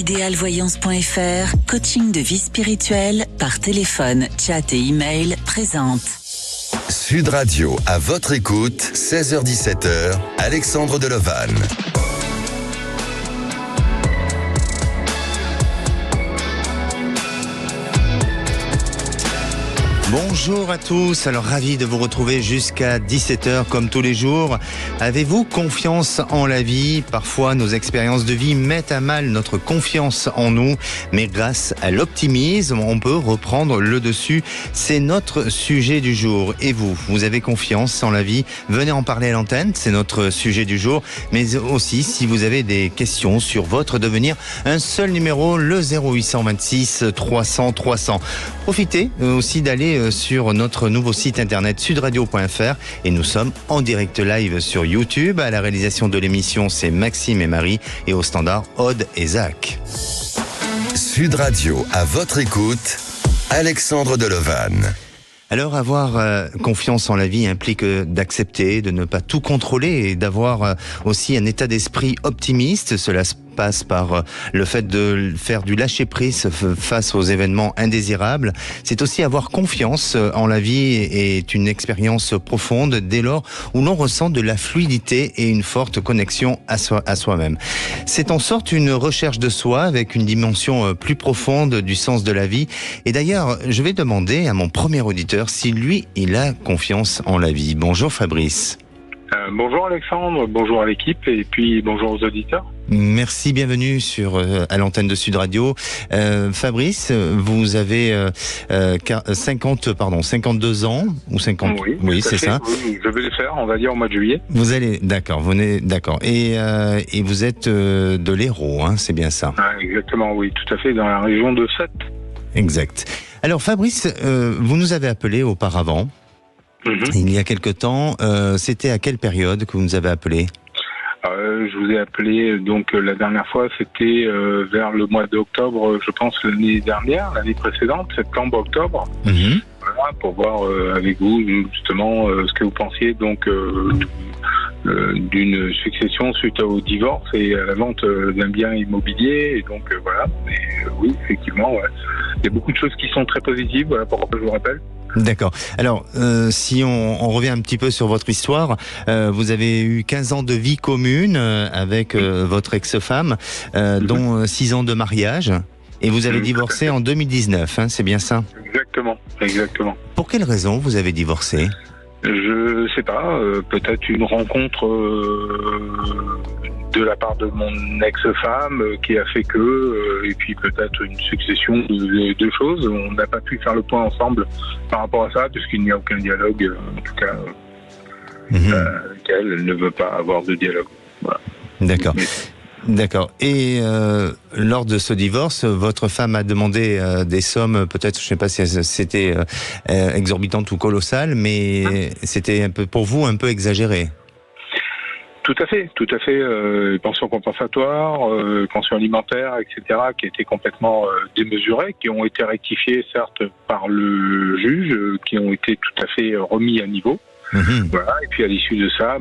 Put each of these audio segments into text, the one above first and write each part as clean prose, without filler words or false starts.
Idealvoyance.fr, coaching de vie spirituelle par téléphone, chat et email présente. Sud Radio, à votre écoute, 16h-17h, Alexandre Delovan. Bonjour à tous, alors ravi de vous retrouver jusqu'à 17h comme tous les jours. Avez-vous confiance en la vie ? Parfois nos expériences de vie mettent à mal notre confiance en nous, mais grâce à l'optimisme, on peut reprendre le dessus. C'est notre sujet du jour. Et vous avez confiance en la vie ? Venez en parler à l'antenne, c'est notre sujet du jour. Mais aussi, si vous avez des questions sur votre devenir, un seul numéro, le 0826 300 300. Profitez aussi d'aller sur notre nouveau site internet sudradio.fr et nous sommes en direct live sur YouTube. À la réalisation de l'émission, c'est Maxime et Marie et au standard, Aude et Zach. Sud Radio, à votre écoute, Alexandre Delovan. Alors avoir confiance en la vie implique d'accepter, de ne pas tout contrôler et d'avoir aussi un état d'esprit optimiste. Cela passe par le fait de faire du lâcher-prise face aux événements indésirables. C'est aussi avoir confiance en la vie est une expérience profonde dès lors où l'on ressent de la fluidité et une forte connexion à soi-même. C'est en sorte une recherche de soi avec une dimension plus profonde du sens de la vie. Et d'ailleurs, je vais demander à mon premier auditeur si lui, il a confiance en la vie. Bonjour Fabrice. Bonjour Alexandre, bonjour à l'équipe et puis bonjour aux auditeurs. Merci, bienvenue à l'antenne de Sud Radio. Fabrice, vous avez 52 ans ou 50. Oui, c'est ça. Oui, je vais le faire, on va dire au mois de juillet. Vous allez, d'accord, d'accord. Et vous êtes de l'Hérault, hein, c'est bien ça. Exactement, oui, tout à fait, dans la région de Sète. Exact. Alors Fabrice, vous nous avez appelé auparavant. Il y a quelque temps, c'était à quelle période que vous nous avez appelé ? Je vous ai appelé, donc la dernière fois, c'était vers le mois d'octobre, je pense l'année précédente, septembre-octobre. Voilà, pour voir avec vous, justement, ce que vous pensiez donc d'une succession suite au divorce et à la vente d'un bien immobilier. Et donc voilà, oui, effectivement, ouais. Il y a beaucoup de choses qui sont très positives, voilà pourquoi je vous rappelle. D'accord. Alors, si on revient un petit peu sur votre histoire, vous avez eu 15 ans de vie commune avec votre ex-femme, dont 6 ans de mariage, et vous avez divorcé en 2019, hein, c'est bien ça ? Exactement. Pour quelle raison vous avez divorcé ? Je sais pas, peut-être une rencontre de la part de mon ex-femme qui a fait que, et puis peut-être une succession de choses. On n'a pas pu faire le point ensemble par rapport à ça, puisqu'il n'y a aucun dialogue, en tout cas, avec elle. Elle ne veut pas avoir de dialogue. Voilà. D'accord. Et lors de ce divorce, votre femme a demandé des sommes, peut-être, je ne sais pas si c'était exorbitantes ou colossales, mais c'était un peu, pour vous, un peu exagéré. Tout à fait. Pensions compensatoires, pensions alimentaires, etc., qui étaient complètement démesurées, qui ont été rectifiées, certes, par le juge, qui ont été tout à fait remis à niveau. Voilà. Et puis à l'issue de ça,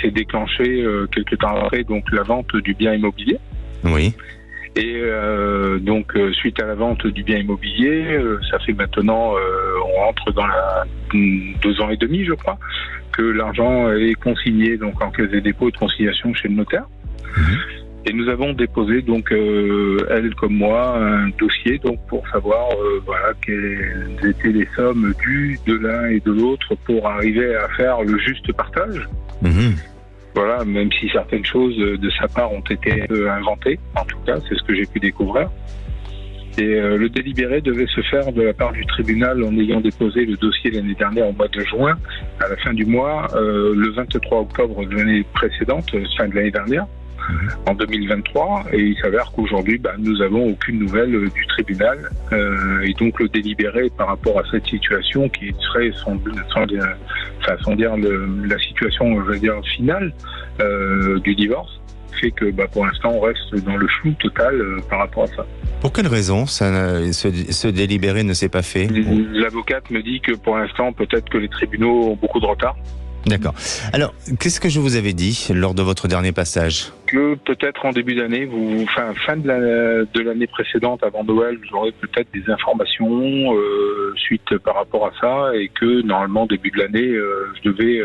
c'est déclenché quelques temps après donc la vente du bien immobilier. Oui. Et donc suite à la vente du bien immobilier, ça fait maintenant on rentre dans la 2 ans et demi, je crois, que l'argent est consigné donc en caisse des dépôts et de conciliation chez le notaire. Et nous avons déposé donc elle comme moi un dossier donc pour savoir quelles étaient les sommes dues de l'un et de l'autre pour arriver à faire le juste partage. Voilà, même si certaines choses de sa part ont été inventées, en tout cas c'est ce que j'ai pu découvrir. Et le délibéré devait se faire de la part du tribunal en ayant déposé le dossier l'année dernière au mois de juin, à la fin du mois, le 23 octobre de l'année précédente, fin de l'année dernière. En 2023, et il s'avère qu'aujourd'hui nous n'avons aucune nouvelle du tribunal et donc le délibéré par rapport à cette situation qui serait sans dire la situation finale du divorce fait que pour l'instant on reste dans le flou total par rapport à ça. Pour quelle raison ce délibéré ne s'est pas fait ? L'avocate me dit que pour l'instant peut-être que les tribunaux ont beaucoup de retard. D'accord. Alors, qu'est-ce que je vous avais dit lors de votre dernier passage ? Que peut-être en début d'année, fin de l'année précédente, avant Noël, j'aurai peut-être des informations suite par rapport à ça, et que normalement début de l'année, je devais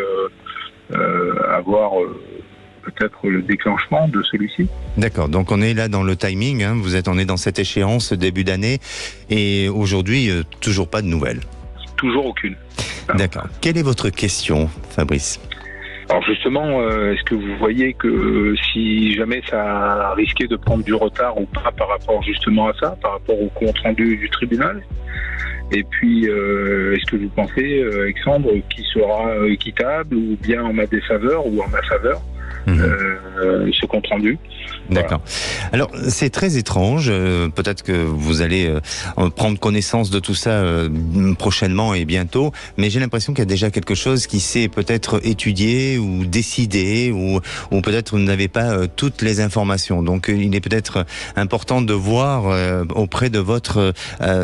avoir peut-être le déclenchement de celui-ci. D'accord, donc on est là dans le timing, hein. On est dans cette échéance début d'année, et aujourd'hui, toujours pas de nouvelles. Toujours aucune. D'accord. Quelle est votre question, Fabrice ? Alors justement, est-ce que vous voyez que si jamais ça risquait de prendre du retard ou pas par rapport justement à ça, par rapport au compte rendu du tribunal ? Et puis, est-ce que vous pensez, Alexandre, qu'il sera équitable ou bien en ma défaveur ou en ma faveur ce compte rendu? D'accord. Alors, c'est très étrange. Peut-être que vous allez prendre connaissance de tout ça prochainement et bientôt. Mais j'ai l'impression qu'il y a déjà quelque chose qui s'est peut-être étudié ou décidé, ou peut-être vous n'avez pas toutes les informations. Donc, il est peut-être important de voir auprès de votre...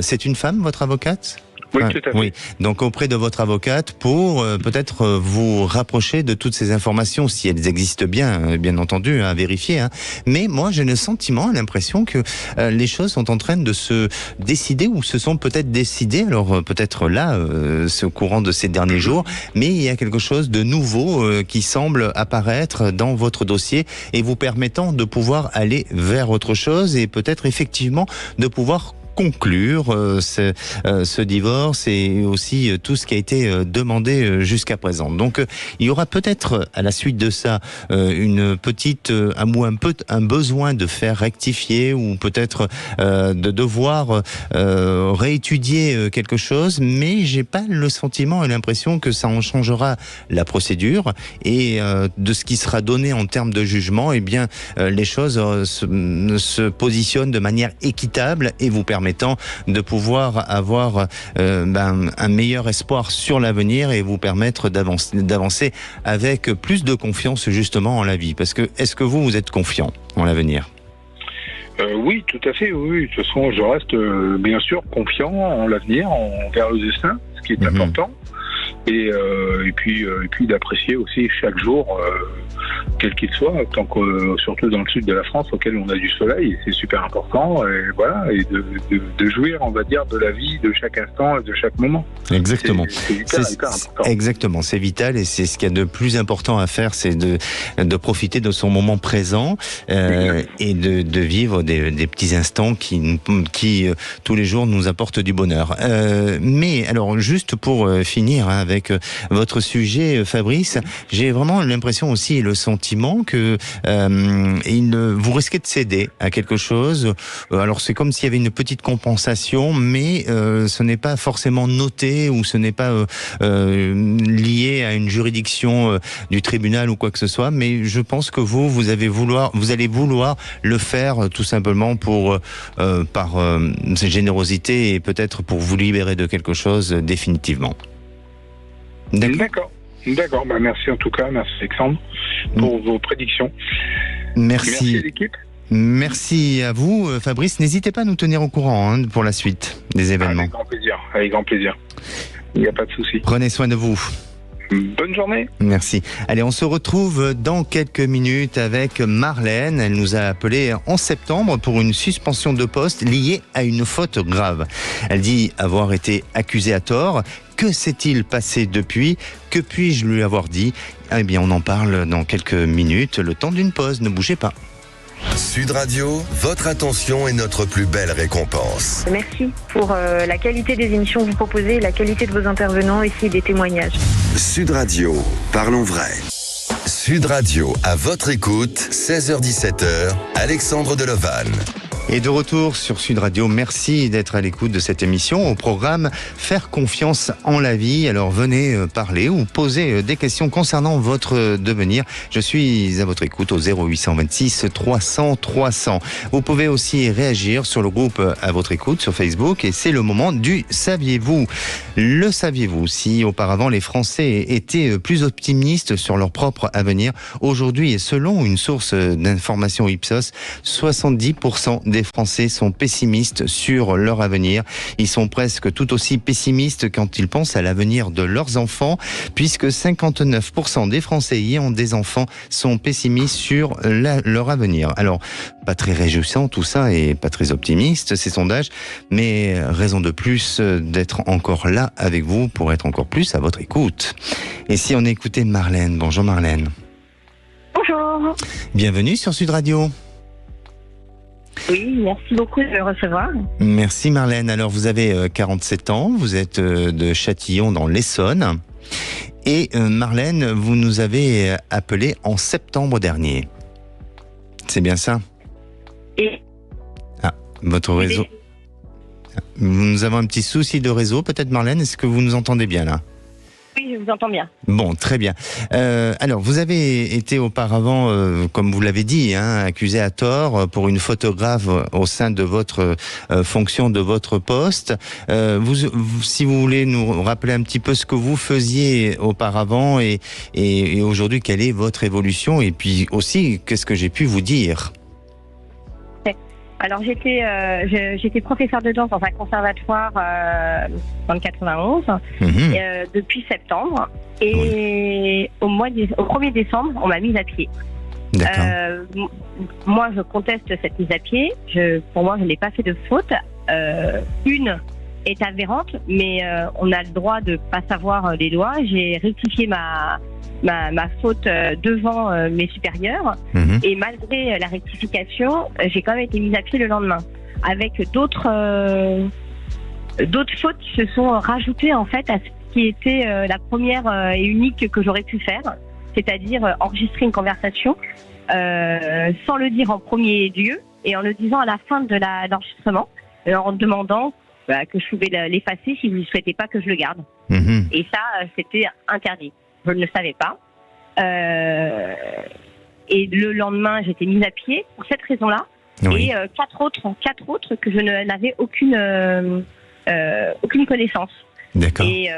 c'est une femme, votre avocate ? Oui, tout à fait. Oui. Donc auprès de votre avocate pour peut-être vous rapprocher de toutes ces informations, si elles existent bien entendu, à vérifier. Hein. Mais moi, j'ai le sentiment, l'impression que les choses sont en train de se décider ou se sont peut-être décidées. Alors peut-être là, au courant de ces derniers jours, mais il y a quelque chose de nouveau qui semble apparaître dans votre dossier et vous permettant de pouvoir aller vers autre chose et peut-être effectivement de pouvoir conclure ce divorce et aussi tout ce qui a été demandé jusqu'à présent. Donc il y aura peut-être à la suite de ça une petite un besoin de faire rectifier ou peut-être de devoir réétudier quelque chose, mais j'ai pas le sentiment et l'impression que ça en changera la procédure et de ce qui sera donné en termes de jugement, eh bien les choses se positionnent de manière équitable et vous permettant de pouvoir avoir un meilleur espoir sur l'avenir et vous permettre d'avancer avec plus de confiance justement en la vie. Parce que est-ce que vous êtes confiant en l'avenir ? Oui, tout à fait. Oui. De toute façon, je reste bien sûr confiant en l'avenir, envers le destin, ce qui est important. Et puis d'apprécier aussi chaque jour, quel qu'il soit, tant que surtout dans le sud de la France, auquel on a du soleil, c'est super important. Et voilà, et de jouir, on va dire, de la vie, de chaque instant, de chaque moment. Exactement. C'est hyper important. Exactement, c'est vital et c'est ce qu'il y a de plus important à faire, c'est de profiter de son moment présent et de vivre des petits instants qui tous les jours nous apportent du bonheur. Mais alors, juste pour finir avec votre sujet, Fabrice, j'ai vraiment l'impression aussi et le sentiment que vous risquez de céder à quelque chose. Alors c'est comme s'il y avait une petite compensation, mais ce n'est pas forcément noté ou ce n'est pas lié à une juridiction du tribunal ou quoi que ce soit. Mais je pense que vous allez vouloir le faire tout simplement par générosité et peut-être pour vous libérer de quelque chose définitivement. D'accord. Merci en tout cas, merci Alexandre pour vos prédictions. Merci à l'équipe. Merci à vous, Fabrice. N'hésitez pas à nous tenir au courant pour la suite des événements. Avec grand plaisir. Il n'y a pas de souci. Prenez soin de vous. Bonne journée. Merci. Allez, on se retrouve dans quelques minutes avec Marlène. Elle nous a appelé en septembre pour une suspension de poste liée à une faute grave. Elle dit avoir été accusée à tort. Que s'est-il passé depuis ? Que puis-je lui avoir dit ? Eh bien, on en parle dans quelques minutes, le temps d'une pause. Ne bougez pas. Sud Radio, votre attention est notre plus belle récompense. Merci pour la qualité des émissions que vous proposez, la qualité de vos intervenants ici, des témoignages. Sud Radio, parlons vrai. Sud Radio, à votre écoute, 16h-17h, Alexandre Delevanne. Et de retour sur Sud Radio, merci d'être à l'écoute de cette émission. Au programme, faire confiance en la vie. Alors venez parler ou poser des questions concernant votre devenir. Je suis à votre écoute au 0826 300 300. Vous pouvez aussi réagir sur le groupe à votre écoute sur Facebook et c'est le moment du Saviez-vous ? Le saviez-vous ? Si auparavant les Français étaient plus optimistes sur leur propre avenir, aujourd'hui et selon une source d'information Ipsos, 70% des des Français sont pessimistes sur leur avenir. Ils sont presque tout aussi pessimistes quand ils pensent à l'avenir de leurs enfants, puisque 59% des Français ayant des enfants sont pessimistes sur leur avenir. Alors, pas très réjouissant tout ça et pas très optimiste ces sondages, mais raison de plus d'être encore là avec vous pour être encore plus à votre écoute. Et si on écoutait Marlène? Bonjour Marlène. Bonjour. Bienvenue sur Sud Radio. Oui, merci beaucoup de me recevoir. Merci Marlène. Alors vous avez 47 ans, vous êtes de Châtillon dans l'Essonne. Et Marlène, vous nous avez appelé en septembre dernier. C'est bien ça? Et votre réseau. Nous avons un petit souci de réseau, peut-être Marlène, est-ce que vous nous entendez bien là? Oui, je vous entends bien. Bon, très bien. Alors, vous avez été auparavant, comme vous l'avez dit, accusé à tort pour une faute grave au sein de votre fonction, de votre poste. Si vous voulez nous rappeler un petit peu ce que vous faisiez auparavant et aujourd'hui, quelle est votre évolution et puis aussi, qu'est-ce que j'ai pu vous dire? Alors j'étais professeure de danse dans un conservatoire dans le 91 depuis septembre et au 1er décembre on m'a mise à pied. Moi je conteste cette mise à pied. Pour moi je n'ai pas fait de faute. Une est avérante, mais on a le droit de pas savoir les lois. J'ai rectifié ma faute devant mes supérieurs et malgré la rectification, j'ai quand même été mise à pied le lendemain avec d'autres fautes qui se sont rajoutées en fait à ce qui était la première et unique que j'aurais pu faire, c'est-à-dire enregistrer une conversation sans le dire en premier lieu et en le disant à la fin de l'enregistrement en demandant que je pouvais l'effacer si vous ne souhaitez pas que je le garde. Et ça, c'était interdit. Je ne le savais pas. Et le lendemain, j'étais mise à pied pour cette raison-là. Oui. Et quatre autres que je n'avais aucune connaissance. D'accord. Et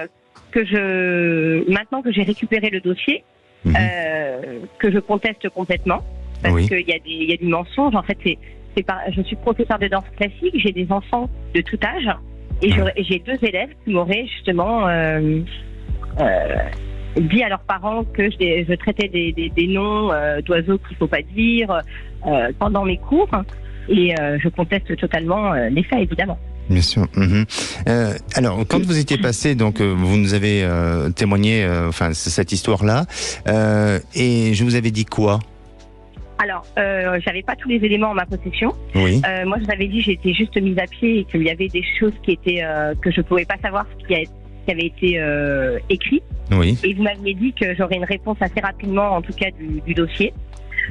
maintenant que j'ai récupéré le dossier, que je conteste complètement, parce qu'il y a du mensonge. En fait, je suis professeure de danse classique, j'ai des enfants de tout âge, et j'ai 2 élèves qui m'auraient justement dit à leurs parents que je traitais des noms d'oiseaux qu'il ne faut pas dire pendant mes cours, et je conteste totalement les faits, évidemment. Bien sûr. Alors, quand vous étiez passé, donc vous nous avez témoigné, cette histoire-là, et je vous avais dit quoi? Alors, j'avais pas tous les éléments en ma possession. Oui. Moi, je vous avais dit, j'étais juste mise à pied et qu'il y avait des choses qui étaient que je pouvais pas savoir ce qui avait été écrit. Oui. Et vous m'aviez dit que j'aurais une réponse assez rapidement, en tout cas du dossier,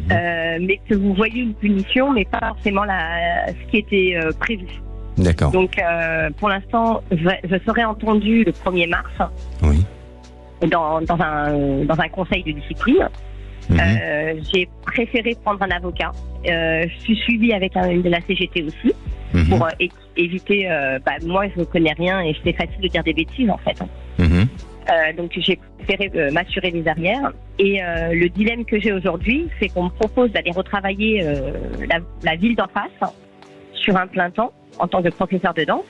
mais que vous voyez une punition, mais pas forcément ce qui était prévu. D'accord. Donc, pour l'instant, je serai entendue le 1er mars. Oui. Dans un conseil de discipline. J'ai préféré prendre un avocat. Je suis suivie avec une de la CGT aussi pour éviter. Moi, je ne connais rien et c'est facile de dire des bêtises en fait. Donc, j'ai préféré m'assurer les arrières. Et le dilemme que j'ai aujourd'hui, c'est qu'on me propose d'aller retravailler la ville d'en face sur un plein temps en tant que professeur de danse.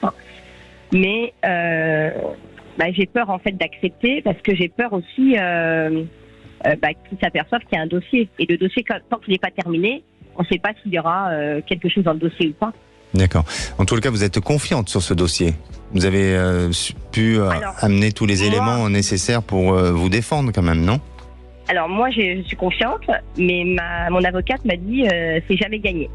Mais j'ai peur en fait d'accepter parce que j'ai peur aussi. Qu'ils s'aperçoivent qu'il y a un dossier. Et le dossier, tant qu'il n'est pas terminé, on ne sait pas s'il y aura quelque chose dans le dossier ou pas. D'accord. En tout cas, vous êtes confiante sur ce dossier. Vous avez pu amener tous les éléments nécessaires pour vous défendre quand même, non? Alors moi, je suis confiante, mais mon avocate m'a dit c'est jamais gagné.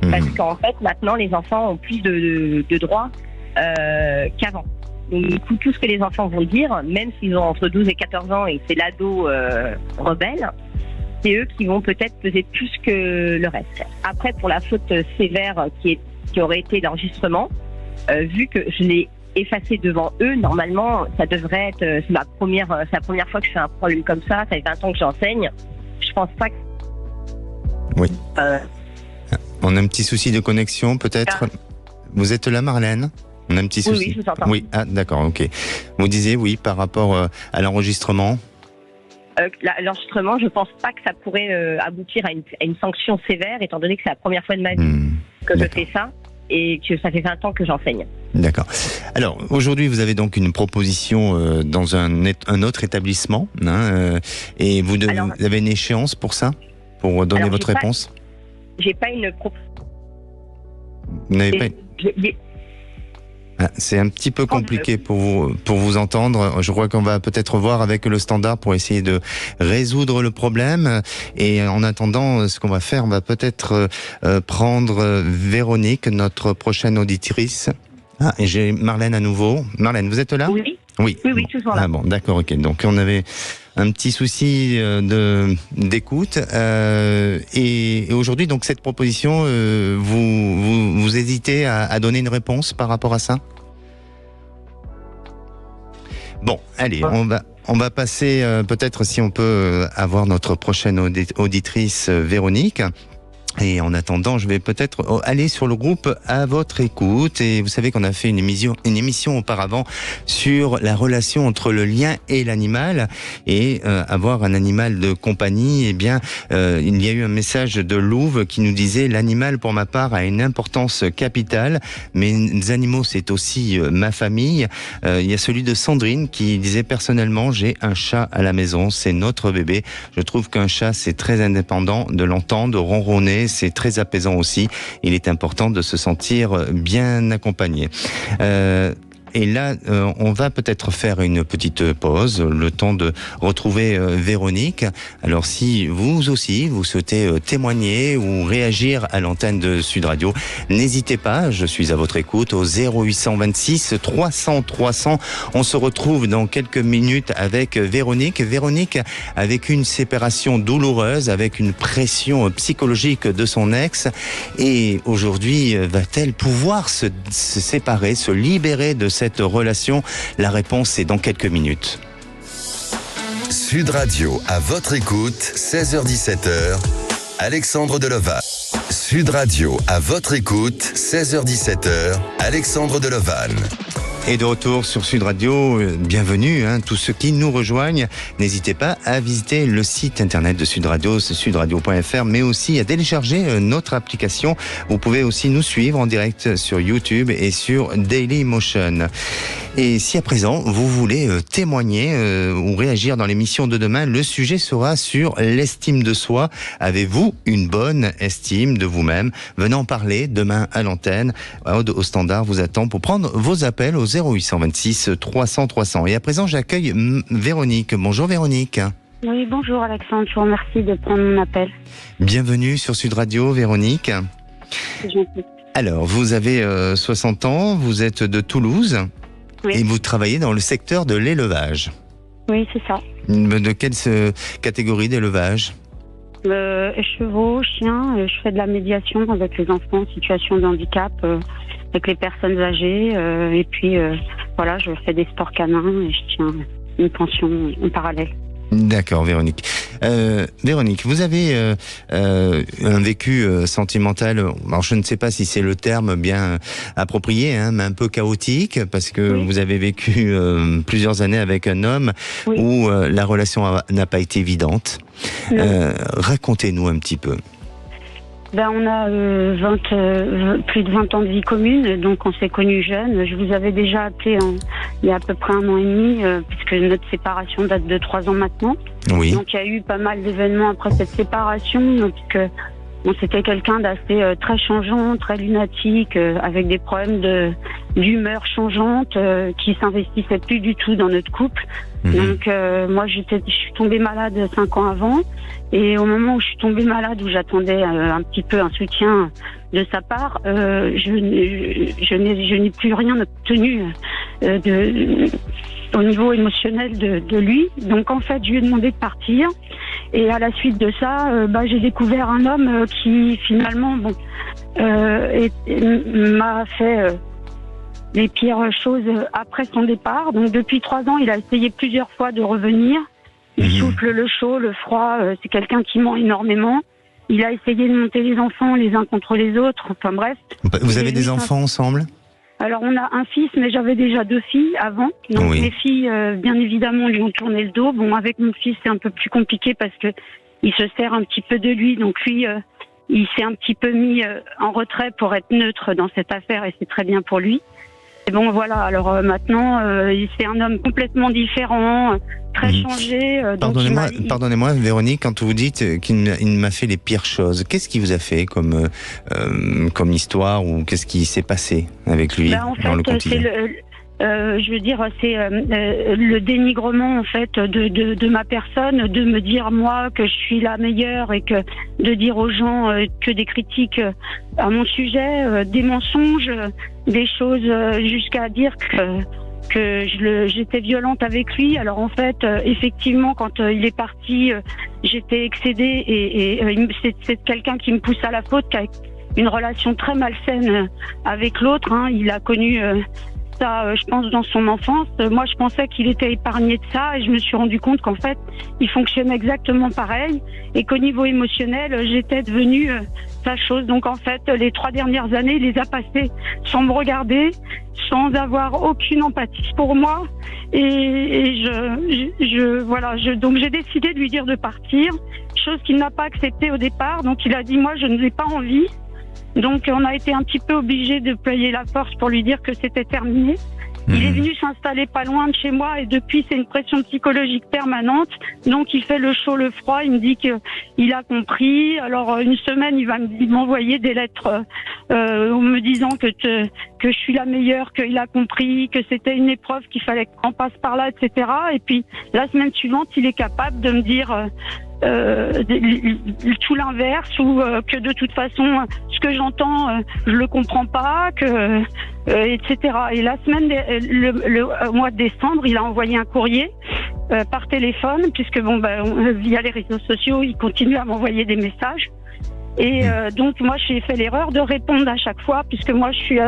Parce qu'en fait, maintenant, les enfants ont plus de droits qu'avant. Donc, du coup, tout ce que les enfants vont dire, même s'ils ont entre 12 et 14 ans et que c'est l'ado rebelle, c'est eux qui vont peut-être peser plus que le reste. Après, pour la faute sévère qui aurait été l'enregistrement, vu que je l'ai effacé devant eux, normalement, ça devrait être c'est la première fois que je fais un problème comme ça. Ça fait 20 ans que j'enseigne. Je pense pas que... Oui. On a un petit souci de connexion, peut-être. Vous êtes là, Marlène? On a un petit souci. Oui, je vous entends. Oui, d'accord, ok. Vous disiez, oui, par rapport à l'enregistrement? L'enregistrement, je pense pas que ça pourrait aboutir à une sanction sévère, étant donné que c'est la première fois de ma vie. que je fais ça et que ça fait 20 ans que j'enseigne. D'accord. Alors, aujourd'hui, vous avez donc une proposition dans un autre établissement, et vous avez une échéance pour ça, pour donner votre réponse? J'ai pas une proposition. Vous n'avez pas... C'est un petit peu compliqué pour vous entendre. Je crois qu'on va peut-être voir avec le standard pour essayer de résoudre le problème. Et en attendant, ce qu'on va faire, on va peut-être prendre Véronique, notre prochaine auditrice. Et j'ai Marlène à nouveau. Marlène, vous êtes là? Oui. Oui, toujours là. Bon, d'accord, ok. Donc on avait un petit souci d'écoute. Et aujourd'hui, donc cette proposition, vous hésitez à donner une réponse par rapport à ça? Bon, allez, on va passer peut-être si on peut avoir notre prochaine auditrice Véronique. Et en attendant, je vais peut-être aller sur le groupe À votre écoute. Et vous savez qu'on a fait une émission auparavant sur la relation entre le lien et l'animal. Et avoir un animal de compagnie, eh bien, il y a eu un message de Louve qui nous disait « L'animal, pour ma part, a une importance capitale. Mes animaux, c'est aussi ma famille. » Il y a celui de Sandrine qui disait « Personnellement, j'ai un chat à la maison. C'est notre bébé. Je trouve qu'un chat, c'est très indépendant de l'entendre, de ronronner. C'est très apaisant aussi. Il est important de se sentir bien accompagné. » Et là, on va peut-être faire une petite pause, le temps de retrouver Véronique. Alors si vous aussi, vous souhaitez témoigner ou réagir à l'antenne de Sud Radio, n'hésitez pas, je suis à votre écoute au 0826 300 300. On se retrouve dans quelques minutes avec Véronique. Véronique a vécu une séparation douloureuse avec une pression psychologique de son ex. Et aujourd'hui, va-t-elle pouvoir se séparer, se libérer de cette relation? La réponse est dans quelques minutes. Sud Radio, à votre écoute, 16h-17h, Alexandre Deleval. Sud Radio, à votre écoute, 16h-17h, Alexandre Deleval. Et de retour sur Sud Radio, bienvenue, tous ceux qui nous rejoignent. N'hésitez pas à visiter le site internet de Sud Radio, c'est sudradio.fr, mais aussi à télécharger notre application. Vous pouvez aussi nous suivre en direct sur YouTube et sur Dailymotion. Et si à présent, vous voulez témoigner ou réagir dans l'émission de demain, le sujet sera sur l'estime de soi. Avez-vous une bonne estime de vous-même? Venez en parler demain à l'antenne. Aude au standard vous attend pour prendre vos appels au 0826 300 300. Et à présent, j'accueille Véronique. Bonjour Véronique. Oui, bonjour Alexandre, je vous remercie de prendre mon appel. Bienvenue sur Sud Radio, Véronique. C'est gentil. Alors, vous avez 60 ans, vous êtes de Toulouse, oui. Et vous travaillez dans le secteur de l'élevage. Oui, c'est ça. De quelle catégorie d'élevage? Chevaux, chiens, je fais de la médiation avec les enfants en situation de handicap, avec les personnes âgées, et puis voilà, je fais des sports canins et je tiens une pension en parallèle. D'accord, Véronique. Véronique, vous avez un vécu sentimental, alors je ne sais pas si c'est le terme bien approprié, mais un peu chaotique, parce que oui. Vous avez vécu plusieurs années avec un homme, oui. Où la relation n'a pas été évidente. Racontez-nous un petit peu. Ben, on a plus de 20 ans de vie commune, donc on s'est connus jeunes. Je vous avais déjà appelé il y a à peu près 1 an et demi, puisque notre séparation date de 3 ans maintenant. Oui. Donc il y a eu pas mal d'événements après cette séparation, puisque c'était quelqu'un d'assez très changeant, très lunatique, avec des problèmes d'humeur changeante, qui s'investissait plus du tout dans notre couple. Donc moi je suis tombée malade 5 ans avant, et au moment où je suis tombée malade, où j'attendais un petit peu un soutien de sa part, je n'ai plus rien obtenu au niveau émotionnel de lui. Donc en fait je lui ai demandé de partir, et à la suite de ça j'ai découvert un homme qui finalement m'a fait les pires choses après son départ. Donc depuis 3 ans, il a essayé plusieurs fois de revenir. Il souffle le chaud, le froid. C'est quelqu'un qui ment énormément. Il a essayé de monter les enfants les uns contre les autres. Enfin bref. Vous avez des enfants ensemble? Alors on a un fils, mais j'avais déjà 2 filles avant. Donc oui. Les filles, bien évidemment, lui ont tourné le dos. Bon, avec mon fils, c'est un peu plus compliqué parce que il se sert un petit peu de lui. Donc lui, il s'est un petit peu mis en retrait pour être neutre dans cette affaire et c'est très bien pour lui. Et bon, voilà. Alors maintenant, c'est un homme complètement différent, très changé. Pardonnez-moi, Véronique, quand vous dites qu'il m'a fait les pires choses, qu'est-ce qu'il vous a fait comme histoire ou qu'est-ce qui s'est passé avec lui dans le quotidien? Je veux dire, c'est le dénigrement en fait de ma personne, de me dire moi que je suis la meilleure et que de dire aux gens que des critiques à mon sujet, des mensonges, des choses jusqu'à dire que j'étais violente avec lui. Alors en fait, effectivement, quand il est parti, j'étais excédée et c'est quelqu'un qui me pousse à la faute, qui a une relation très malsaine avec l'autre. Hein. Il a connu ça, je pense, dans son enfance. Moi, je pensais qu'il était épargné de ça et je me suis rendu compte qu'en fait, il fonctionnait exactement pareil et qu'au niveau émotionnel, j'étais devenue sa chose. Donc, en fait, les 3 dernières années, il les a passées sans me regarder, sans avoir aucune empathie pour moi. Donc, j'ai décidé de lui dire de partir, chose qu'il n'a pas acceptée au départ. Donc, il a dit, moi, je n'ai pas envie. Donc on a été un petit peu obligés de payer la force pour lui dire que c'était terminé. Il est venu s'installer pas loin de chez moi et depuis c'est une pression psychologique permanente. Donc il fait le chaud, le froid, il me dit qu'il a compris. Alors une semaine il va m'envoyer des lettres en me disant que je suis la meilleure, qu'il a compris, que c'était une épreuve, qu'il fallait qu'on passe par là, etc. Et puis la semaine suivante il est capable de me dire tout l'inverse ou que de toute façon ce que j'entends je le comprends pas, etc. Et la semaine le mois de décembre il a envoyé un courrier par téléphone puisque via les réseaux sociaux il continue à m'envoyer des messages et donc moi j'ai fait l'erreur de répondre à chaque fois puisque moi je suis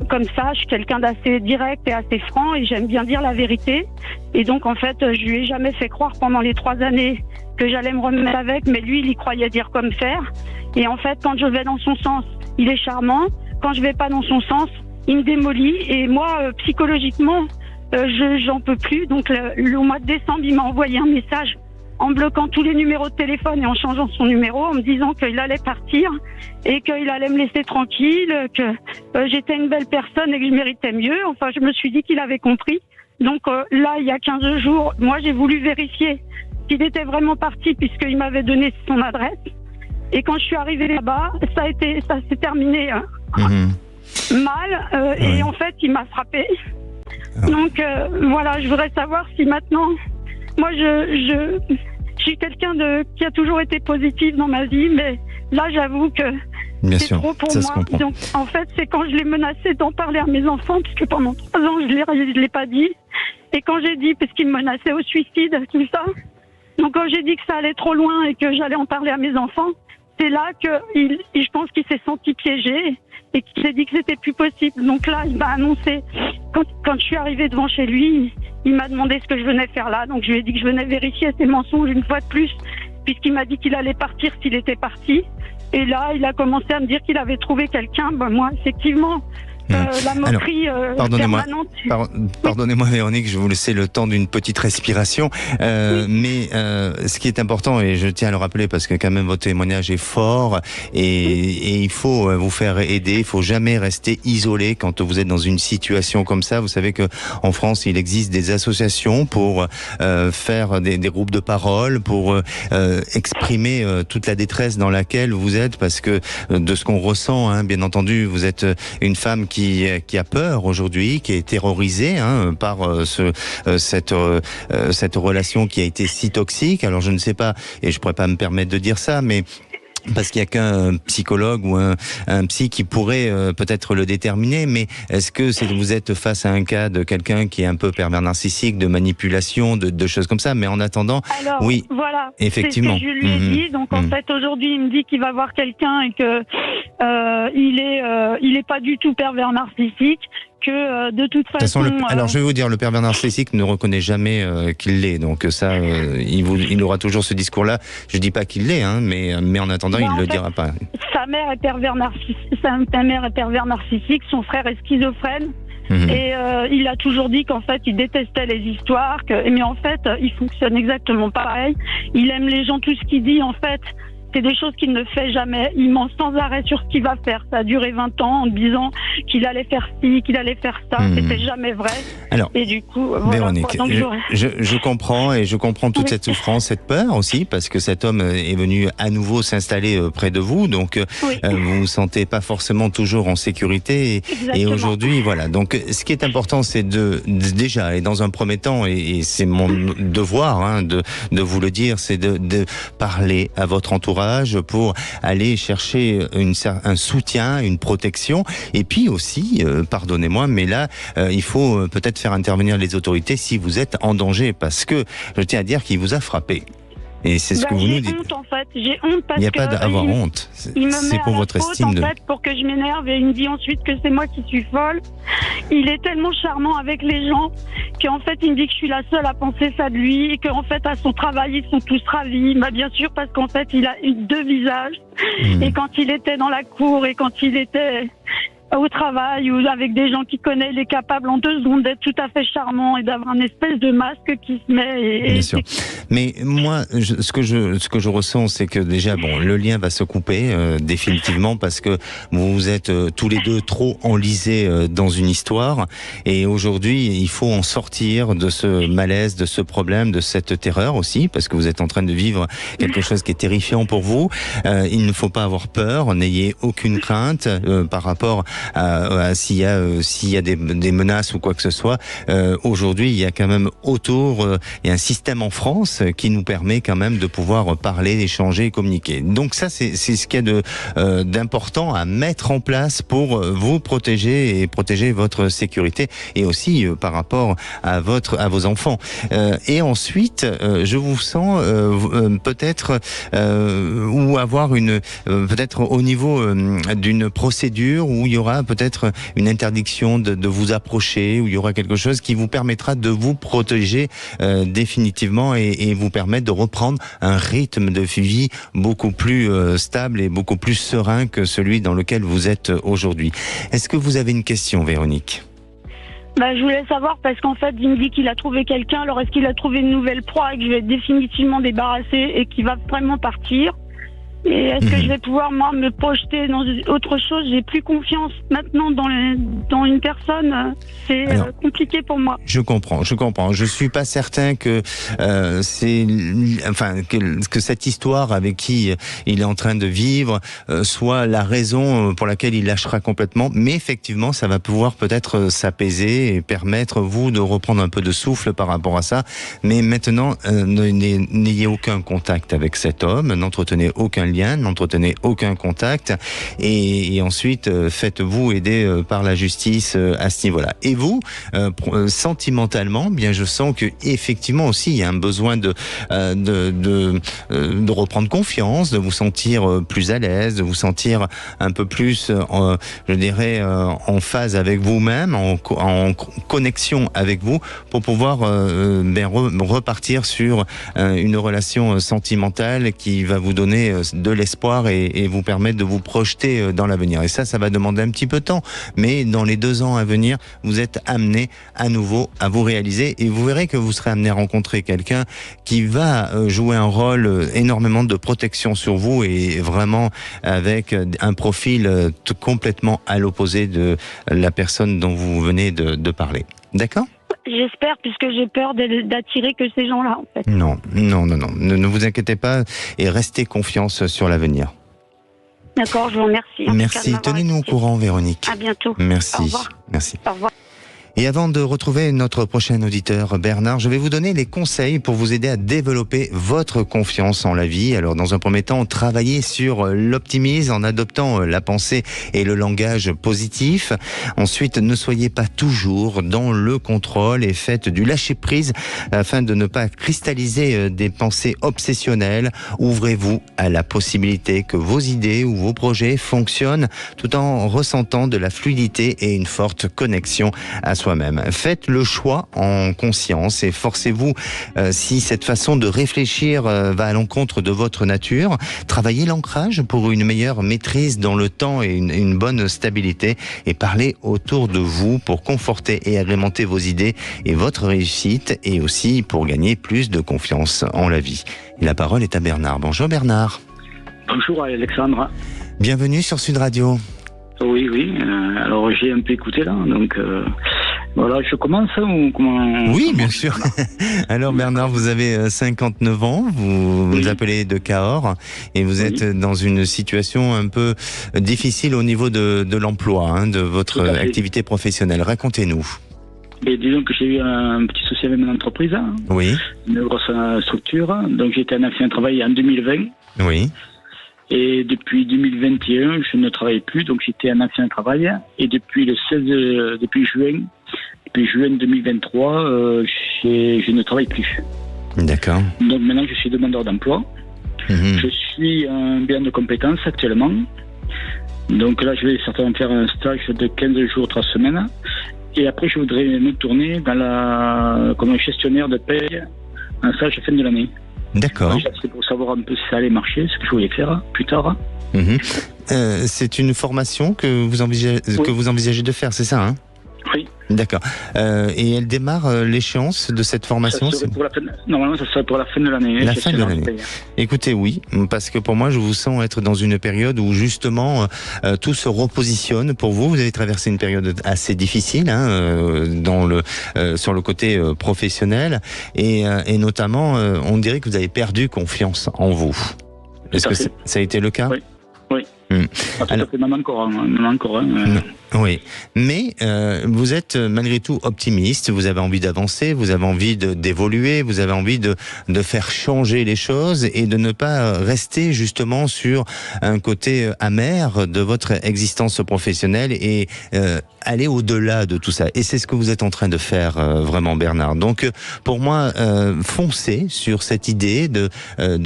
comme ça, je suis quelqu'un d'assez direct et assez franc et j'aime bien dire la vérité. Et donc en fait, je lui ai jamais fait croire pendant les 3 années que j'allais me remettre avec, mais lui, il y croyait dire comme faire. Et en fait, quand je vais dans son sens, il est charmant. Quand je vais pas dans son sens, il me démolit. Et moi, psychologiquement, j'en peux plus. Donc le mois de décembre, il m'a envoyé un message en bloquant tous les numéros de téléphone et en changeant son numéro, en me disant qu'il allait partir et qu'il allait me laisser tranquille, que j'étais une belle personne et que je méritais mieux. Enfin, je me suis dit qu'il avait compris. Donc là, il y a 15 jours, moi, j'ai voulu vérifier s'il était vraiment parti puisqu'il m'avait donné son adresse. Et quand je suis arrivée là-bas, ça s'est terminé mal. Et en fait, il m'a frappée. Donc voilà, je voudrais savoir si maintenant... Moi, je suis quelqu'un qui a toujours été positif dans ma vie, mais là, j'avoue que c'est trop pour moi. Donc, en fait, c'est quand je l'ai menacé d'en parler à mes enfants, puisque pendant 3 ans, je l'ai pas dit. Et quand j'ai dit, parce qu'il me menaçait au suicide, tout ça. Donc, quand j'ai dit que ça allait trop loin et que j'allais en parler à mes enfants, c'est là que je pense qu'il s'est senti piégé et qu'il s'est dit que c'était plus possible. Donc là, il m'a annoncé, quand je suis arrivée devant chez lui, il m'a demandé ce que je venais faire là. Donc je lui ai dit que je venais vérifier ses mensonges une fois de plus, puisqu'il m'a dit qu'il allait partir s'il était parti. Et là, il a commencé à me dire qu'il avait trouvé quelqu'un. Moi, effectivement... la moquerie permanente. Pardonnez-moi Véronique, je vais vous laisser le temps d'une petite respiration. Mais ce qui est important, et je tiens à le rappeler parce que quand même votre témoignage est fort et il faut vous faire aider. Il faut jamais rester isolé quand vous êtes dans une situation comme ça. Vous savez que en France, il existe des associations pour faire des groupes de parole, pour exprimer toute la détresse dans laquelle vous êtes, parce que de ce qu'on ressent, hein, bien entendu, vous êtes une femme qui a peur aujourd'hui, qui est terrorisée par cette relation qui a été si toxique. Alors je ne sais pas, et je pourrais pas me permettre de dire ça, mais parce qu'il n'y a qu'un psychologue ou un psy qui pourrait peut-être le déterminer, mais est-ce que vous êtes face à un cas de quelqu'un qui est un peu pervers narcissique, de manipulation, de choses comme ça, mais en attendant, alors, oui, voilà, effectivement. C'est ce que je lui ai dit. Donc en fait aujourd'hui il me dit qu'il va voir quelqu'un et que il est pas du tout pervers narcissique, que de toute façon... Alors je vais vous dire, le pervers narcissique ne reconnaît jamais qu'il l'est, donc ça, il aura toujours ce discours-là. Je dis pas qu'il l'est, mais en attendant, il ne le dira pas. Sa mère est pervers narcissique, son frère est schizophrène. Et il a toujours dit qu'en fait il détestait les histoires, mais en fait il fonctionne exactement pareil. Il aime les gens, tout ce qu'il dit en fait C'est des choses qu'il ne fait jamais. Il ment sans arrêt sur ce qu'il va faire. Ça a duré 20 ans en disant qu'il allait faire ci, qu'il allait faire ça. C'était jamais vrai. Alors, et du coup, voilà, Véronique, je comprends et je comprends toute cette souffrance, cette peur aussi, parce que cet homme est venu à nouveau s'installer près de vous, donc vous vous sentez pas forcément toujours en sécurité. Et aujourd'hui, voilà. Donc, ce qui est important, c'est déjà, et dans un premier temps, et c'est mon devoir de vous le dire, c'est de parler à votre entourage pour aller chercher un soutien, une protection, et puis aussi, pardonnez-moi, mais là, il faut peut-être faire intervenir les autorités si vous êtes en danger, parce que je tiens à dire qu'il vous a frappé. Et c'est ce que vous nous dites. J'ai honte en fait, j'ai honte parce que... Il n'y a pas d'avoir honte, c'est pour votre estime en fait, pour que je m'énerve, et il me dit ensuite que c'est moi qui suis folle. Il est tellement charmant avec les gens qu'en fait il me dit que je suis la seule à penser ça de lui, et qu'en fait à son travail ils sont tous ravis. Bah, bien sûr, parce qu'en fait il a deux visages, et quand il était dans la cour et quand il était au travail ou avec des gens qu'il connaît, il est capable en 2 secondes d'être tout à fait charmant et d'avoir un espèce de masque qui se met. Bien sûr. Mais moi, ce que je ressens, c'est que déjà, le lien va se couper définitivement, parce que vous êtes tous les deux trop enlisés dans une histoire, et aujourd'hui, il faut en sortir de ce malaise, de ce problème, de cette terreur aussi, parce que vous êtes en train de vivre quelque chose qui est terrifiant pour vous. Il ne faut pas avoir peur, n'ayez aucune crainte par rapport s'il y a des menaces ou quoi que ce soit. Aujourd'hui, il y a quand même il y a un système en France qui nous permet quand même de pouvoir parler, échanger et communiquer. Donc ça, c'est ce qu'il y a d'important à mettre en place pour vous protéger et protéger votre sécurité, et aussi par rapport à vos enfants. Et ensuite, je vous sens peut-être ou avoir peut-être au niveau d'une procédure où il y aura peut-être une interdiction de vous approcher, où il y aura quelque chose qui vous permettra de vous protéger définitivement et vous permettre de reprendre un rythme de vie beaucoup plus stable et beaucoup plus serein que celui dans lequel vous êtes aujourd'hui. Est-ce que vous avez une question, Véronique ? Je voulais savoir, parce qu'en fait, il me dit qu'il a trouvé quelqu'un. Alors, est-ce qu'il a trouvé une nouvelle proie et que je vais être définitivement débarrassée et qu'il va vraiment partir ? Et est-ce que je vais pouvoir, moi, me projeter dans autre chose ? J'ai plus confiance maintenant dans une personne. C'est compliqué pour moi. Je comprends. Je suis pas certain que que cette histoire avec qui il est en train de vivre soit la raison pour laquelle il lâchera complètement. Mais effectivement, ça va pouvoir peut-être s'apaiser et permettre vous de reprendre un peu de souffle par rapport à ça. Mais maintenant, n'ayez aucun contact avec cet homme, n'entretenez aucun lien, n'entretenez aucun contact, et ensuite faites-vous aider par la justice à ce niveau-là. Et vous, sentimentalement, bien je sens que effectivement aussi il y a un besoin de reprendre confiance, de vous sentir plus à l'aise, de vous sentir un peu plus, je dirais, en phase avec vous-même, en connexion avec vous, pour pouvoir repartir sur une relation sentimentale qui va vous donner de l'espoir et vous permettre de vous projeter dans l'avenir. Et ça va demander un petit peu de temps, mais dans les 2 ans à venir, vous êtes amené à nouveau à vous réaliser, et vous verrez que vous serez amené à rencontrer quelqu'un qui va jouer un rôle énormément de protection sur vous, et vraiment avec un profil complètement à l'opposé de la personne dont vous venez de parler. D'accord ? J'espère, puisque j'ai peur d'attirer que ces gens-là, en fait. Non. Ne vous inquiétez pas et restez confiance sur l'avenir. D'accord, je vous remercie. Merci. Tenez-nous au courant, Véronique. À bientôt. Merci. Au revoir. Merci. Au revoir. Et avant de retrouver notre prochain auditeur, Bernard, je vais vous donner les conseils pour vous aider à développer votre confiance en la vie. Alors, dans un premier temps, travaillez sur l'optimisme en adoptant la pensée et le langage positif. Ensuite, ne soyez pas toujours dans le contrôle et faites du lâcher-prise afin de ne pas cristalliser des pensées obsessionnelles. Ouvrez-vous à la possibilité que vos idées ou vos projets fonctionnent tout en ressentant de la fluidité et une forte connexion à soi-même. Faites le choix en conscience et forcez-vous, si cette façon de réfléchir va à l'encontre de votre nature. Travaillez l'ancrage pour une meilleure maîtrise dans le temps et une bonne stabilité, et parlez autour de vous pour conforter et agrémenter vos idées et votre réussite, et aussi pour gagner plus de confiance en la vie. Et la parole est à Bernard. Bonjour Bernard. Bonjour Alexandre. Bienvenue sur Sud Radio. Oui. Alors j'ai un peu écouté là, donc voilà, je commence ou comment? Oui, bien sûr. Alors Bernard, vous avez 59 ans, vous vous appelez de Cahors et vous êtes dans une situation un peu difficile au niveau de l'emploi, de votre activité professionnelle. Racontez-nous. Et disons que j'ai eu un petit souci avec mon entreprise. Oui. Une grosse structure. Donc j'ai été en accident de travail en 2020. Oui. Et depuis 2021, je ne travaille plus, donc j'étais en accident de travail. Et depuis juin 2023, je ne travaille plus. D'accord. Donc maintenant, je suis demandeur d'emploi. Je suis un bilan de compétences actuellement. Donc là, je vais certainement faire un stage de 15 jours, 3 semaines. Et après, je voudrais me tourner comme un gestionnaire de paie, un stage à la fin de l'année. D'accord. C'est pour savoir un peu si ça allait marcher, ce que je voulais faire plus tard. C'est une formation que vous envisagez de faire, c'est ça, hein? Oui. D'accord. Et elle démarre l'échéance de cette formation? Normalement, ça serait pour la fin de l'année. La fin de l'année. Écoutez, oui, parce que pour moi, je vous sens être dans une période où justement tout se repositionne pour vous. Vous avez traversé une période assez difficile sur le côté professionnel et notamment, on dirait que vous avez perdu confiance en vous. Est-ce que ça a été le cas? Oui. Alors, même encore. Oui, mais vous êtes malgré tout optimiste, vous avez envie d'avancer, vous avez envie d'évoluer, vous avez envie de faire changer les choses et de ne pas rester justement sur un côté amer de votre existence professionnelle et aller au-delà de tout ça. Et c'est ce que vous êtes en train de faire vraiment, Bernard. Donc pour moi, foncez sur cette idée de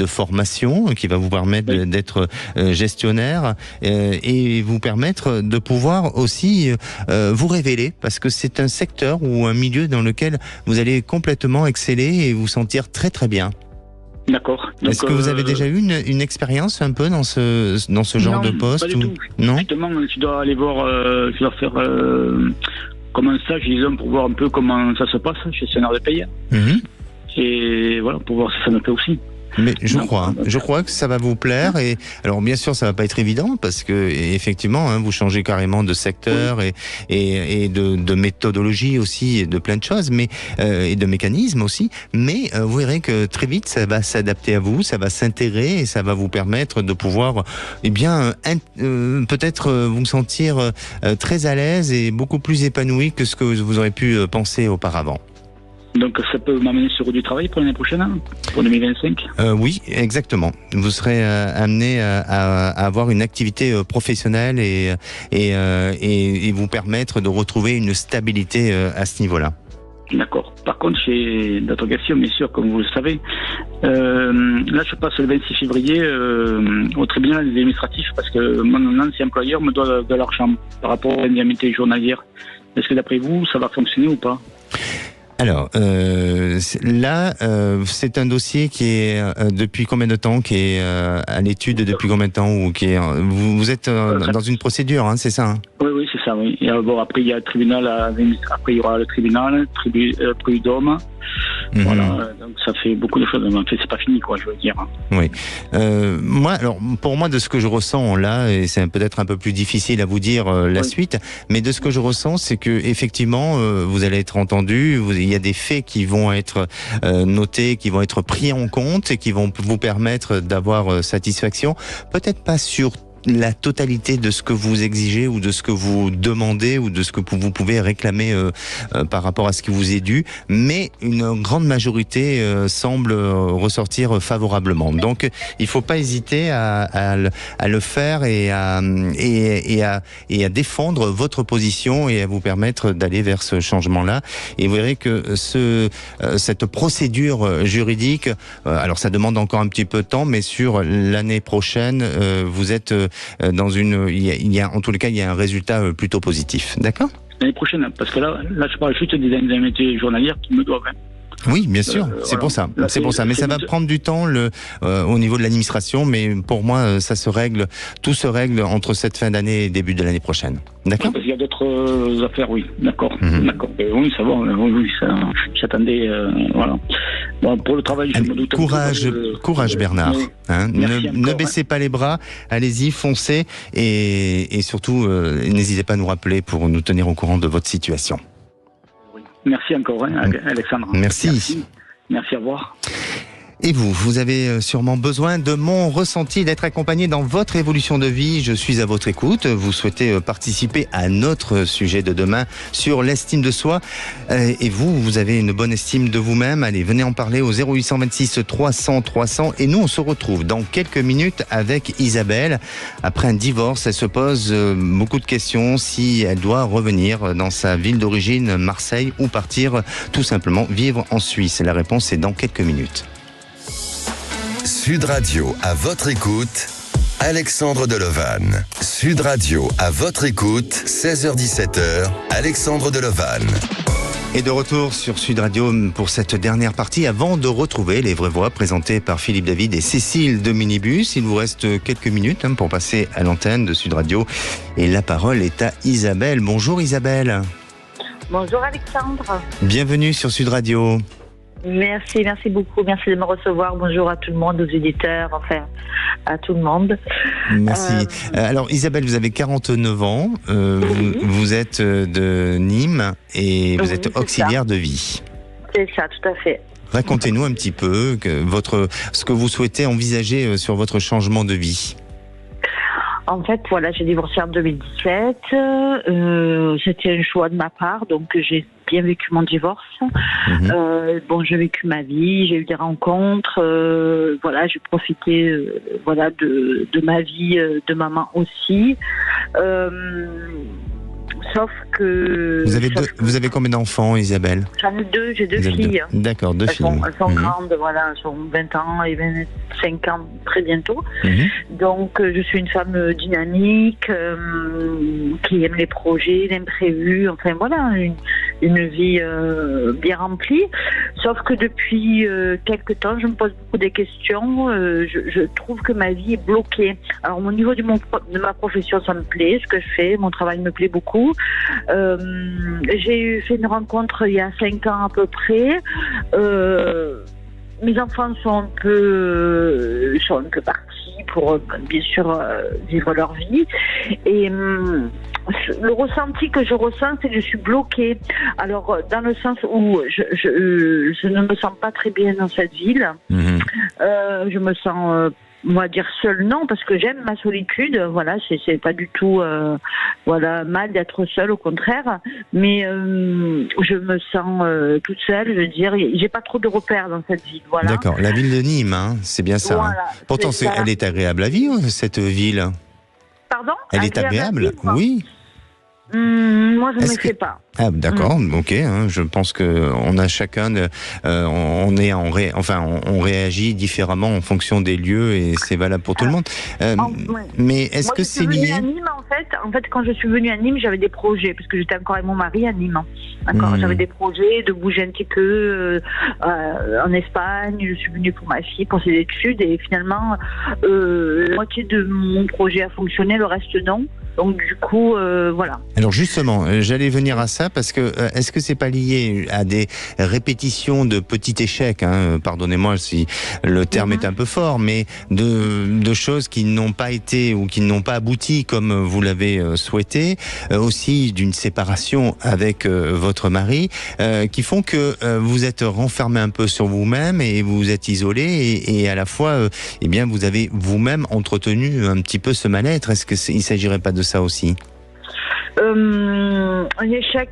formation qui va vous permettre d'être gestionnaire et vous permettre de pouvoir aussi vous révéler, parce que c'est un secteur ou un milieu dans lequel vous allez complètement exceller et vous sentir très très bien. D'accord. Est-ce que vous avez déjà eu une expérience un peu dans ce genre de poste? Pas du tout. Non. Justement, tu dois aller voir, tu dois faire comme un stage, disons, pour voir un peu comment ça se passe, gestionnaire de paye. Et voilà, pour voir si ça me plaît aussi. Mais je crois que ça va vous plaire. Et alors bien sûr, ça va pas être évident parce que effectivement, vous changez carrément de secteur et de méthodologie aussi, et de plein de choses, mais et de mécanismes aussi. Mais vous verrez que très vite, ça va s'adapter à vous, ça va s'intégrer et ça va vous permettre de pouvoir, peut-être vous sentir très à l'aise et beaucoup plus épanoui que ce que vous aurez pu penser auparavant. Donc ça peut m'amener sur du travail pour l'année prochaine, pour 2025 ? Oui, exactement. Vous serez amené à avoir une activité professionnelle et vous permettre de retrouver une stabilité à ce niveau-là. D'accord. Par contre, j'ai d'autres questions, bien sûr, comme vous le savez. Là, je passe le 26 février au tribunal administratif parce que mon ancien employeur me doit de l'argent par rapport aux indemnités journalières. Est-ce que d'après vous, ça va fonctionner ou pas ? Alors là, c'est un dossier qui est depuis combien de temps, qui est à l'étude depuis combien de temps, ou qui est vous êtes dans une procédure, hein, c'est ça, hein? Oui, c'est ça, oui. Et bon, après il y a le tribunal, après il y aura le tribunal, prud'homme. Voilà, donc ça fait beaucoup de choses. En fait, c'est pas fini, quoi, je veux dire. Oui. Pour moi, de ce que je ressens là, et c'est peut-être un peu plus difficile à vous dire la suite, mais de ce que je ressens, c'est que effectivement, vous allez être entendu. Il y a des faits qui vont être notés, qui vont être pris en compte et qui vont vous permettre d'avoir satisfaction. Peut-être pas sur la totalité de ce que vous exigez ou de ce que vous demandez ou de ce que vous pouvez réclamer par rapport à ce qui vous est dû, mais une grande majorité semble ressortir favorablement. Donc il faut pas hésiter à le faire et à défendre votre position et à vous permettre d'aller vers ce changement-là. Et vous verrez que cette procédure juridique, alors ça demande encore un petit peu de temps, mais sur l'année prochaine, vous êtes il y a en tous les cas, il y a un résultat plutôt positif. D'accord ? L'année prochaine, parce que là je parle juste des indemnités journalières qui me doivent. Oui, bien sûr, c'est pour ça. Là, c'est pour ça. Mais ça va prendre du temps au niveau de l'administration. Mais pour moi, tout se règle entre cette fin d'année et début de l'année prochaine. D'accord ? Parce qu'il y a d'autres affaires, oui. D'accord. D'accord. Oui, ça va. Oui, ça, j'attendais. Voilà. Bon, pour le travail, je me doute. Courage, Bernard. Oui. Ne baissez pas les bras. Allez-y, foncez et surtout, n'hésitez pas à nous rappeler pour nous tenir au courant de votre situation. Merci encore, Alexandre. Merci. Merci, au revoir. Et vous avez sûrement besoin de mon ressenti, d'être accompagné dans votre évolution de vie. Je suis à votre écoute. Vous souhaitez participer à notre sujet de demain sur l'estime de soi. Et vous avez une bonne estime de vous-même. Allez, venez en parler au 0826 300 300. Et nous, on se retrouve dans quelques minutes avec Isabelle. Après un divorce, elle se pose beaucoup de questions si elle doit revenir dans sa ville d'origine, Marseille, ou partir tout simplement vivre en Suisse. La réponse est dans quelques minutes. Sud Radio à votre écoute, Alexandre Delevanne. Sud Radio à votre écoute, 16h-17h, Alexandre Delevanne. Et de retour sur Sud Radio pour cette dernière partie avant de retrouver les vraies voix présentées par Philippe David et Cécile de Minibus. Il vous reste quelques minutes pour passer à l'antenne de Sud Radio. Et la parole est à Isabelle. Bonjour Isabelle. Bonjour Alexandre. Bienvenue sur Sud Radio. Merci beaucoup. Merci de me recevoir. Bonjour à tout le monde, aux éditeurs, enfin, à tout le monde. Merci. Alors, Isabelle, vous avez 49 ans. Vous êtes de Nîmes et vous êtes auxiliaire de vie. C'est ça, tout à fait. Racontez-nous un petit peu ce que vous souhaitez envisager sur votre changement de vie. En fait, voilà, j'ai divorcé en 2017. C'était un choix de ma part, donc j'ai bien vécu mon divorce. J'ai vécu ma vie, j'ai eu des rencontres. J'ai profité de ma vie de maman aussi. Sauf que... Vous avez combien d'enfants, Isabelle ? J'en ai deux, j'ai deux filles. D'accord, deux filles. Elles sont grandes, elles sont 20 ans et 25 ans très bientôt. Donc, je suis une femme dynamique, qui aime les projets, l'imprévu, enfin voilà, une vie bien remplie. Sauf que depuis quelques temps, je me pose beaucoup des questions. Je trouve que ma vie est bloquée. Alors, au niveau de ma profession, ça me plaît, ce que je fais, mon travail me plaît beaucoup. J'ai fait une rencontre il y a 5 ans à peu près. Mes enfants sont un peu partis pour bien sûr vivre leur vie et le ressenti que je ressens, c'est que je suis bloquée. Alors dans le sens où je ne me sens pas très bien dans cette ville. Je me sens on va dire seule, non, parce que j'aime ma solitude, voilà, c'est pas du tout mal d'être seule, au contraire, mais je me sens toute seule, je veux dire, j'ai pas trop de repères dans cette ville, voilà. D'accord, la ville de Nîmes, c'est bien ça. Voilà, Pourtant, elle est agréable à vivre, cette ville. Pardon ? Elle est agréable, oui. Moi, je ne me fais pas. Ah, d'accord, ok. Je pense que on a chacun, on réagit différemment en fonction des lieux et c'est valable pour tout le monde. Mais est-ce que c'est lié ? À Nîmes, en fait, quand je suis venue à Nîmes, j'avais des projets parce que j'étais encore avec mon mari à Nîmes. D'accord, j'avais des projets de bouger un petit peu en Espagne. Je suis venue pour ma fille pour ses études et finalement, la moitié de mon projet a fonctionné, le reste non. Donc du coup, voilà. Alors justement, j'allais venir à ça parce que est-ce que c'est pas lié à des répétitions de petits échecs, pardonnez-moi si le terme est un peu fort, mais de choses qui n'ont pas été ou qui n'ont pas abouti comme vous l'avez souhaité, aussi d'une séparation avec votre mari, qui font que vous êtes renfermé un peu sur vous-même et vous êtes isolé et à la fois, vous avez vous-même entretenu un petit peu ce mal-être. Est-ce que il s'agirait pas de ça aussi? Un échec,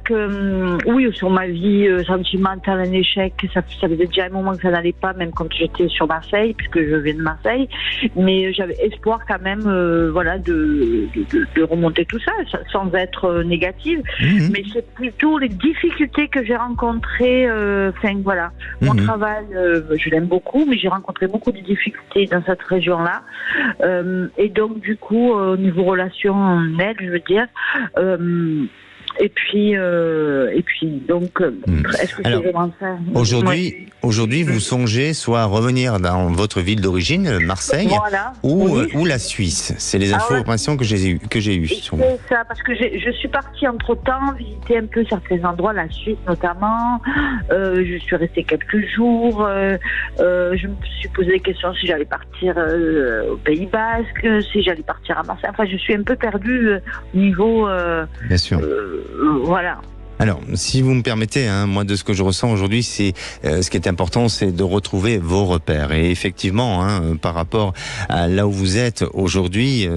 oui, sur ma vie sentimentale, un échec, ça faisait déjà un moment que ça n'allait pas, même quand j'étais sur Marseille, puisque je viens de Marseille, mais j'avais espoir quand même, de remonter tout ça, sans être négative, mais c'est plutôt les difficultés que j'ai rencontrées, mon travail, je l'aime beaucoup, mais j'ai rencontré beaucoup de difficultés dans cette région-là, et donc du coup, au niveau relation, je veux dire, et puis donc, est-ce que c'est vraiment ça? Aujourd'hui, vous songez soit à revenir dans votre ville d'origine, Marseille, ou la Suisse. C'est les informations que j'ai eues. C'est ça, parce que je suis partie entre-temps visiter un peu certains endroits, la Suisse notamment. Je suis restée quelques jours. Je me suis posé des questions si j'allais partir au Pays Basque, si j'allais partir à Marseille. Enfin, je suis un peu perdue au niveau... Bien sûr. Voilà. Alors, si vous me permettez, moi de ce que je ressens aujourd'hui, c'est ce qui est important, c'est de retrouver vos repères. Et effectivement, par rapport à là où vous êtes aujourd'hui,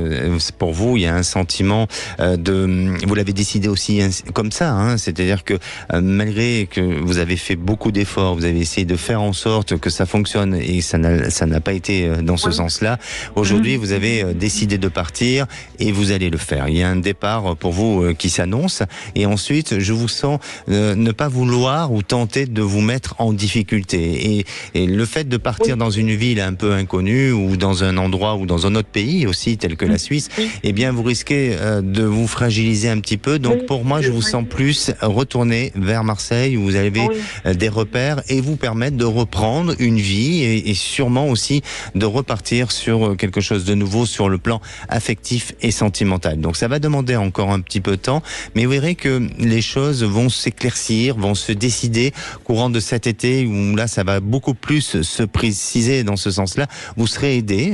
pour vous, il y a un sentiment vous l'avez décidé aussi comme ça, c'est-à-dire que malgré que vous avez fait beaucoup d'efforts, vous avez essayé de faire en sorte que ça fonctionne et ça n'a pas été dans ce sens-là. Aujourd'hui, vous avez décidé de partir et vous allez le faire. Il y a un départ pour vous qui s'annonce. Et ensuite, je vous sens ne pas vouloir ou tenter de vous mettre en difficulté. Et le fait de partir dans une ville un peu inconnue ou dans un endroit ou dans un autre pays aussi, tel que la Suisse, eh bien vous risquez de vous fragiliser un petit peu. Donc pour moi, je vous sens plus retourner vers Marseille où vous avez des repères et vous permettre de reprendre une vie et sûrement aussi de repartir sur quelque chose de nouveau sur le plan affectif et sentimental. Donc ça va demander encore un petit peu de temps, mais vous verrez que les choses vont s'éclaircir, vont se décider courant de cet été où là ça va beaucoup plus se préciser dans ce sens-là. Vous serez aidé,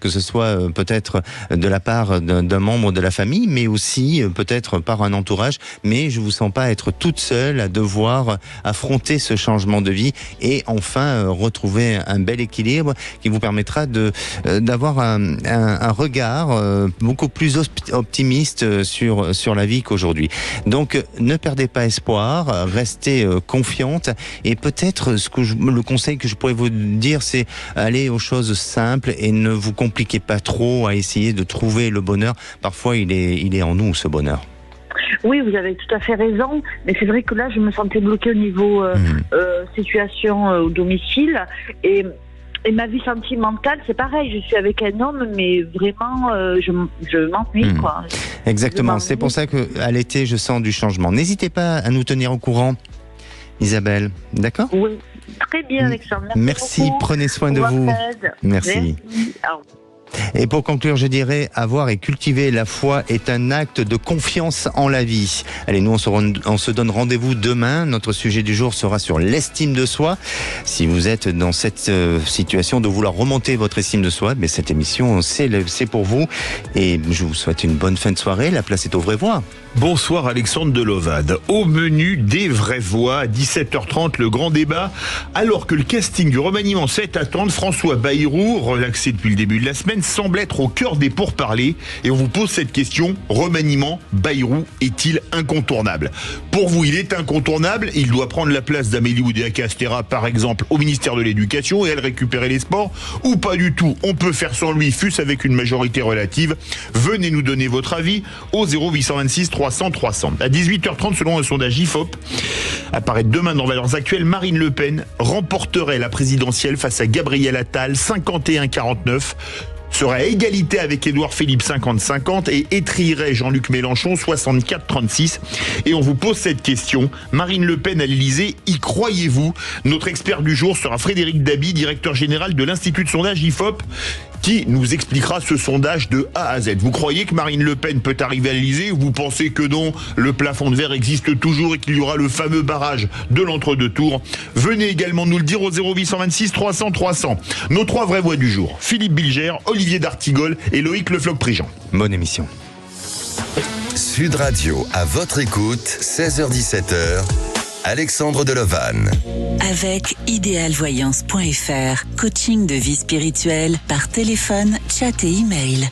que ce soit peut-être de la part d'un membre de la famille, mais aussi peut-être par un entourage. Mais je vous sens pas être toute seule à devoir affronter ce changement de vie et enfin retrouver un bel équilibre qui vous permettra d'avoir un regard beaucoup plus optimiste sur la vie qu'aujourd'hui. Donc ne perdez pas espoir, restez confiante et peut-être le conseil que je pourrais vous dire, c'est aller aux choses simples et ne vous compliquez pas trop à essayer de trouver le bonheur. Parfois il est en nous, ce bonheur. Oui, vous avez tout à fait raison, mais c'est vrai que là je me sentais bloquée au niveau situation au domicile et ma vie sentimentale, c'est pareil. Je suis avec un homme, mais vraiment, je m'ennuie, quoi. Exactement. C'est pour ça qu'à l'été, je sens du changement. N'hésitez pas à nous tenir au courant, Isabelle. D'accord ? Oui. Très bien, Alexandre. Merci. Prenez soin de vous. Merci. Et pour conclure, je dirais, avoir et cultiver la foi est un acte de confiance en la vie. Allez, nous, on se donne rendez-vous demain. Notre sujet du jour sera sur l'estime de soi. Si vous êtes dans cette situation de vouloir remonter votre estime de soi, mais cette émission, c'est pour vous. Et je vous souhaite une bonne fin de soirée. La place est aux vraies voix. Bonsoir Alexandre Delovade. Au menu des vraies voix, à 17h30, le grand débat. Alors que le casting du remaniement s'est attendre, François Bayrou, relaxé depuis le début de la semaine, semble être au cœur des pourparlers. Et on vous pose cette question, remaniement, Bayrou est-il incontournable ? Pour vous, il est incontournable. Il doit prendre la place d'Amélie Oudéa-Castéra, par exemple, au ministère de l'Éducation et elle récupérer les sports. Ou pas du tout, on peut faire sans lui, fût-ce avec une majorité relative. Venez nous donner votre avis au 0826 300 300. À 18h30, selon un sondage IFOP, apparaît demain dans Valeurs Actuelles, Marine Le Pen remporterait la présidentielle face à Gabriel Attal, 51-49. Serait à égalité avec Édouard Philippe 50-50 et étrillerait Jean-Luc Mélenchon 64-36. Et on vous pose cette question, Marine Le Pen à l'Élysée, y croyez-vous ? Notre expert du jour sera Frédéric Dabi, directeur général de l'Institut de sondage IFOP, qui nous expliquera ce sondage de A à Z. Vous croyez que Marine Le Pen peut arriver à l'Élysée ou vous pensez que non, le plafond de verre existe toujours et qu'il y aura le fameux barrage de l'entre-deux tours ? Venez également nous le dire au 0826 300 300. Nos trois vraies voix du jour, Philippe Bilger, Olivier d'Artigol et Loïc Le Floch-Prigent. Bonne émission. Sud Radio, à votre écoute, 16h-17h, Alexandre Delovade. Avec idéalvoyance.fr, coaching de vie spirituelle par téléphone, chat et email.